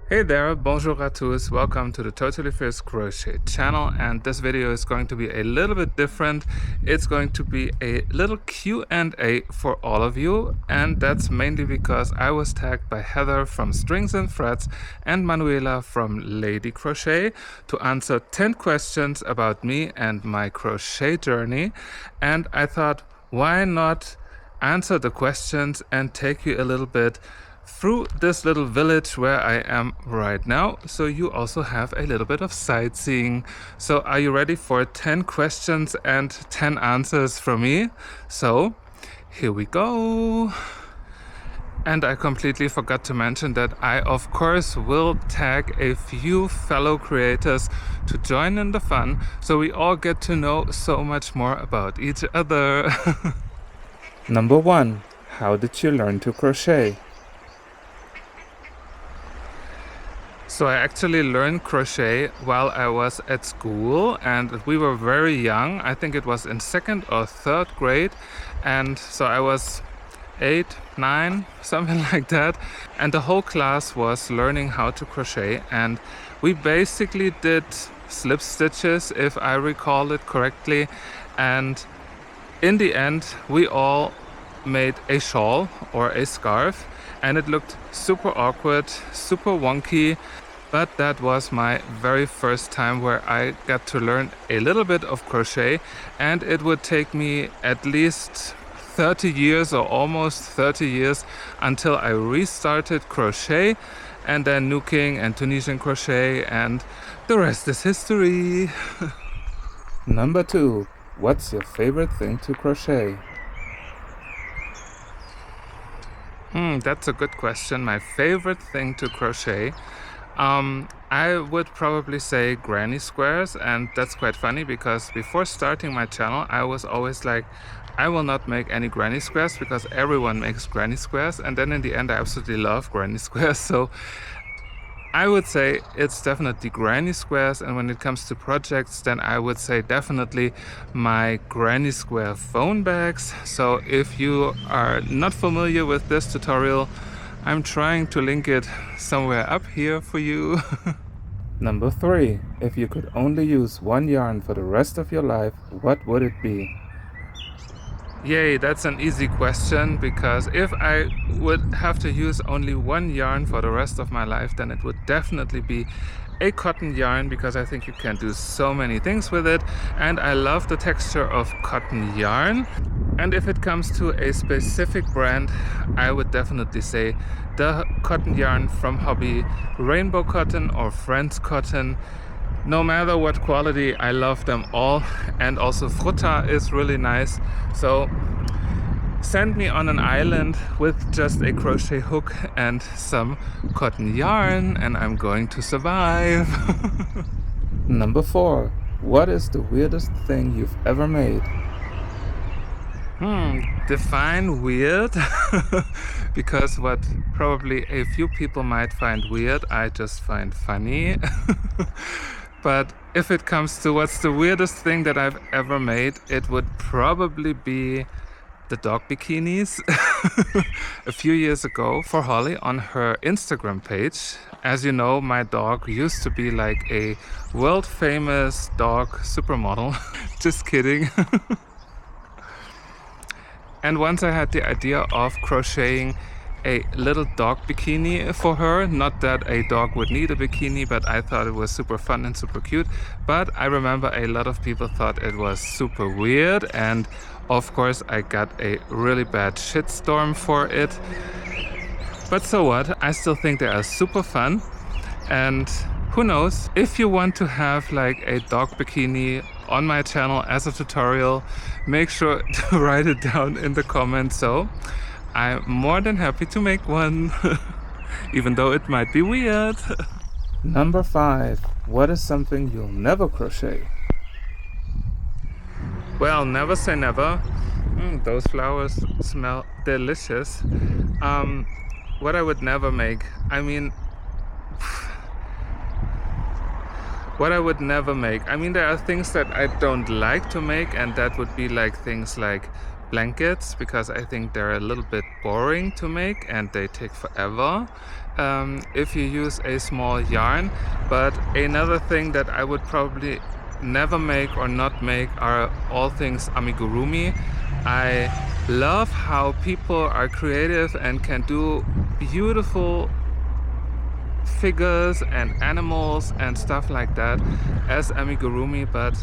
Hey there, bonjour à tous, welcome to the Totally Fierce Crochet channel, and this video is going to be a little bit different. It's going to be a little Q&A for all of you, and that's mainly because I was tagged by Heather from Strings and Threads and Manuela from Lady Crochet to answer 10 questions about me and my crochet journey, and I thought, why not answer the questions and take you a little bit through this little village where I am right now, so you also have a little bit of sightseeing. So are you ready for 10 questions and 10 answers from me? So here we go. And I completely forgot to mention that I of course will tag a few fellow creators to join in the fun, so we all get to know so much more about each other. Number 1. How did you learn to crochet? So I actually learned crochet while I was at school, and we were very young. I think it was in 2nd or 3rd grade, and so I was 8, 9, something like that, and the whole class was learning how to crochet, and we basically did slip stitches, if I recall it correctly, and in the end we all made a shawl or a scarf, and it looked super awkward, super wonky, but that was my very first time where I got to learn a little bit of crochet, and it would take me at least 30 years or almost 30 years until I restarted crochet, and then nuking and Tunisian crochet, and the rest is history. Number 2. What's your favorite thing to crochet? That's a good question. My favorite thing to crochet, I would probably say granny squares, and that's quite funny because before starting my channel I was always like, I will not make any granny squares because everyone makes granny squares, and then in the end I absolutely love granny squares. So I would say it's definitely granny squares, and when it comes to projects, then I would say definitely my granny square phone bags. So if you are not familiar with this tutorial, I'm trying to link it somewhere up here for you. Number 3. If you could only use one yarn for the rest of your life, what would it be? Yay, that's an easy question, because if I would have to use only one yarn for the rest of my life, then it would definitely be a cotton yarn, because I think you can do so many things with it, and I love the texture of cotton yarn. And if it comes to a specific brand, I would definitely say the cotton yarn from hobby, Rainbow Cotton or Friends Cotton. No matter what quality, I love them all, and also Frutta is really nice. So send me on an island with just a crochet hook and some cotton yarn, and I'm going to survive. Number 4. What is the weirdest thing you've ever made? Define weird, because what probably a few people might find weird, I just find funny. But if it comes to what's the weirdest thing that I've ever made, it would probably be the dog bikinis. A few years ago for Holly on her Instagram page. As you know, my dog used to be like a world famous dog supermodel. Just kidding. And once I had the idea of crocheting a little dog bikini for her. Not that a dog would need a bikini, but I thought it was super fun and super cute. But I remember a lot of people thought it was super weird, and of course I got a really bad shitstorm for it. But so what? I still think they are super fun, and who knows, if you want to have like a dog bikini on my channel as a tutorial, make sure to write it down in the comments. So I'm more than happy to make one, even though it might be weird. Number 5. What is something you'll never crochet? Well, never say never. Those flowers smell delicious. What I would never make, what I would never make, there are things that I don't like to make, and that would be like things like blankets because I think they're a little bit boring to make and they take forever if you use a small yarn. But another thing that I would probably never make or not make are all things amigurumi. I love how people are creative and can do beautiful figures and animals and stuff like that as amigurumi, but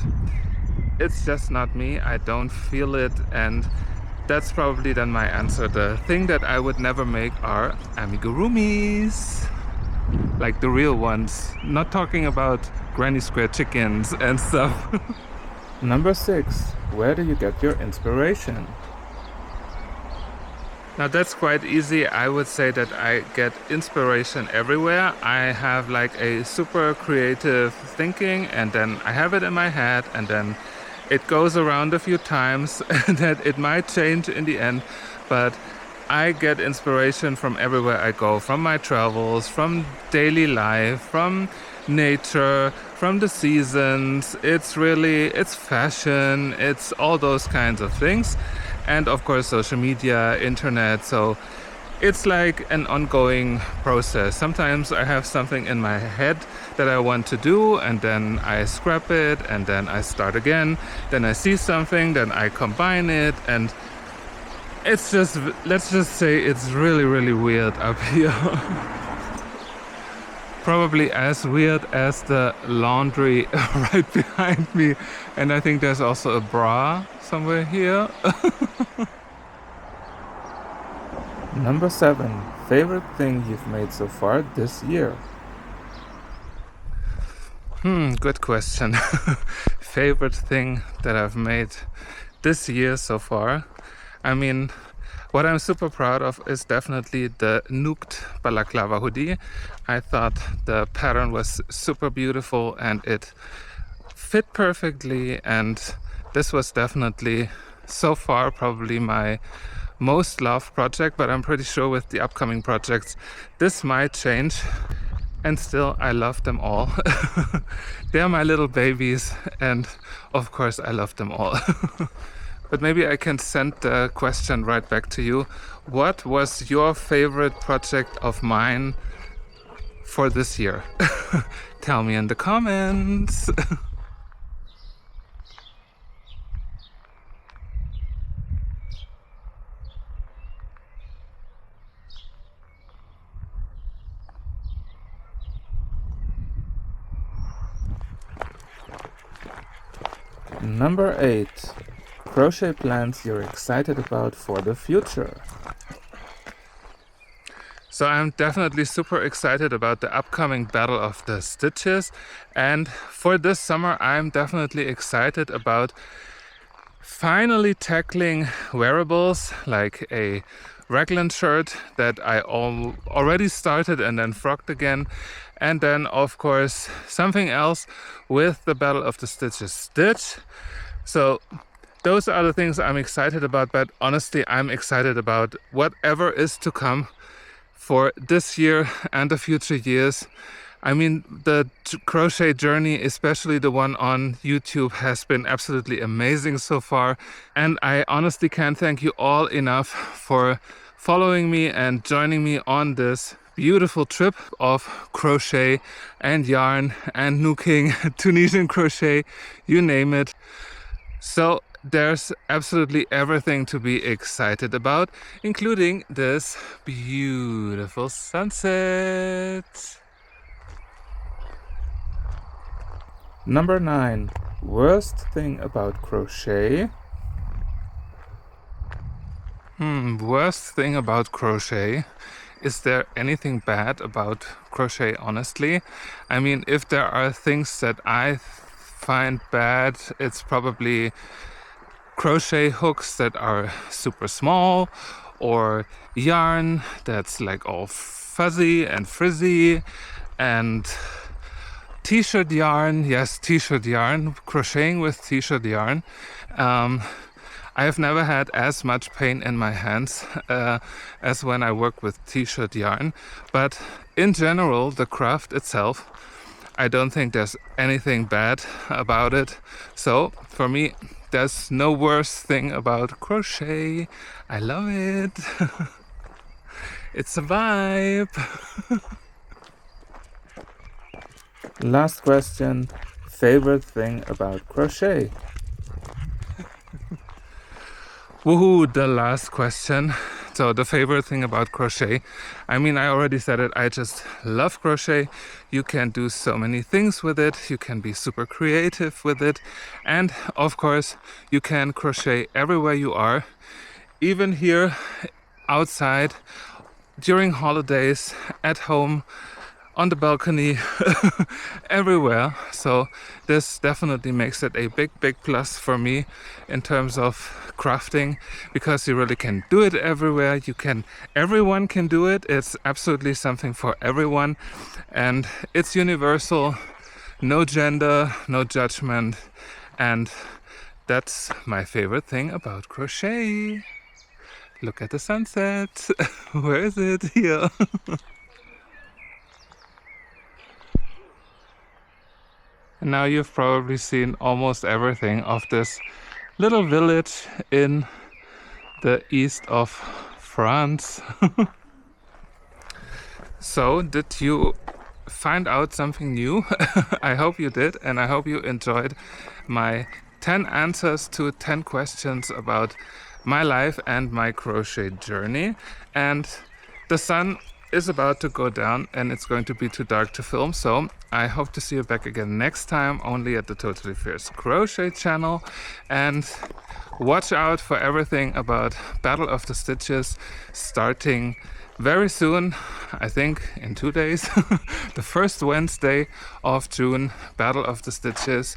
it's just not me. I don't feel it, and that's probably then my answer. The thing that I would never make are amigurumis, like the real ones, not talking about granny square chickens and stuff. Number 6, where do you get your inspiration? Now that's quite easy. I would say that I get inspiration everywhere. I have like a super creative thinking, and then I have it in my head, and then it goes around a few times and that it might change in the end, but I get inspiration from everywhere I go, from my travels, from daily life, from nature, from the seasons. It's fashion, it's all those kinds of things. And of course social media, internet, so it's like an ongoing process. Sometimes I have something in my head that I want to do, and then I scrap it, and then I start again. Then I see something, then I combine it, and it's just, let's just say it's really, really weird up here. Probably as weird as the laundry right behind me. And I think there's also a bra somewhere here. Number 7, favorite thing you've made so far this year? Good question. Favorite thing that I've made this year so far? I mean, what I'm super proud of is definitely the Nuked balaclava hoodie. I thought the pattern was super beautiful and it fit perfectly, and this was definitely so far probably my most loved project, but I'm pretty sure with the upcoming projects this might change, and still I love them all. They're my little babies, and of course I love them all. But maybe I can send the question right back to you. What was your favorite project of mine for this year? Tell me in the comments. Number 8. Crochet plans you're excited about for the future. So I'm definitely super excited about the upcoming Battle of the Stitches, and for this summer I'm definitely excited about finally tackling wearables like a raglan shirt that I already started and then frogged again, and then of course something else with the Battle of the Stitches stitch. So those are the things I'm excited about, but honestly I'm excited about whatever is to come for this year and the future years. I mean, the crochet journey, especially the one on YouTube, has been absolutely amazing so far, and I honestly can't thank you all enough for following me and joining me on this beautiful trip of crochet and yarn and nuking, Tunisian crochet, you name it. So there's absolutely everything to be excited about, including this beautiful sunset. Number 9. Worst thing about crochet? Worst thing about crochet? Is there anything bad about crochet, honestly? I mean, if there are things that I find bad, it's probably crochet hooks that are super small, or yarn that's like all fuzzy and frizzy, and t-shirt yarn. Yes, t-shirt yarn, crocheting with t-shirt yarn. I have never had as much pain in my hands as when I work with t-shirt yarn, but in general the craft itself I don't think there's anything bad about it. So for me, there's no worse thing about crochet. I love it. It's a vibe. Last question. Favorite thing about crochet? Woohoo, the last question. So the favorite thing about crochet, I mean, I already said it, I just love crochet. You can do so many things with it. You can be super creative with it. And of course, you can crochet everywhere you are, even here outside, during holidays, at home, on the balcony, everywhere. So this definitely makes it a big plus for me in terms of crafting, because you really can do it everywhere. Everyone can do it. It's absolutely something for everyone, and it's universal. No gender, no judgment, and that's my favorite thing about crochet. Look at the sunset. Where is it? Here. And now you've probably seen almost everything of this little village in the east of France. So, did you find out something new? I hope you did, and I hope you enjoyed my 10 answers to 10 questions about my life and my crochet journey. And the sun is about to go down and it's going to be too dark to film, so I hope to see you back again next time, only at the Totally Fierce Crochet channel. And watch out for everything about Battle of the Stitches starting very soon, I think in 2 days. The first Wednesday of June, Battle of the Stitches,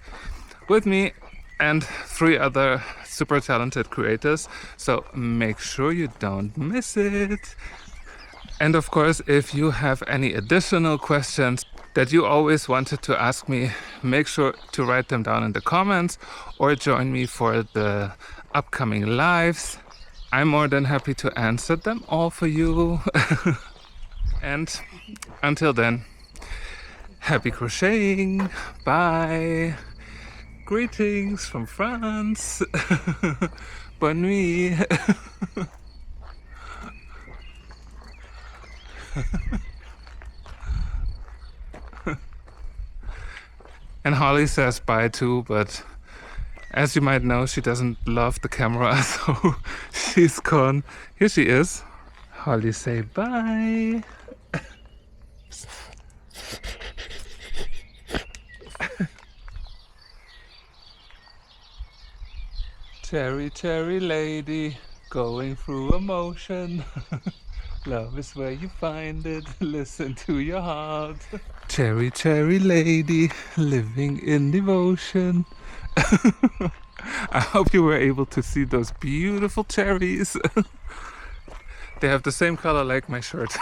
with me and 3 other super talented creators, so make sure you don't miss it. And of course, if you have any additional questions that you always wanted to ask me, make sure to write them down in the comments or join me for the upcoming lives. I'm more than happy to answer them all for you. And until then, happy crocheting. Bye. Greetings from France. Bonne nuit. And Holly says bye too, but as you might know, she doesn't love the camera, so she's gone. Here she is. Holly, say bye. Cherry lady, going through emotion. Love is where you find it, listen to your heart. Cherry lady, living in devotion. I hope you were able to see those beautiful cherries. They have the same color like my shirt.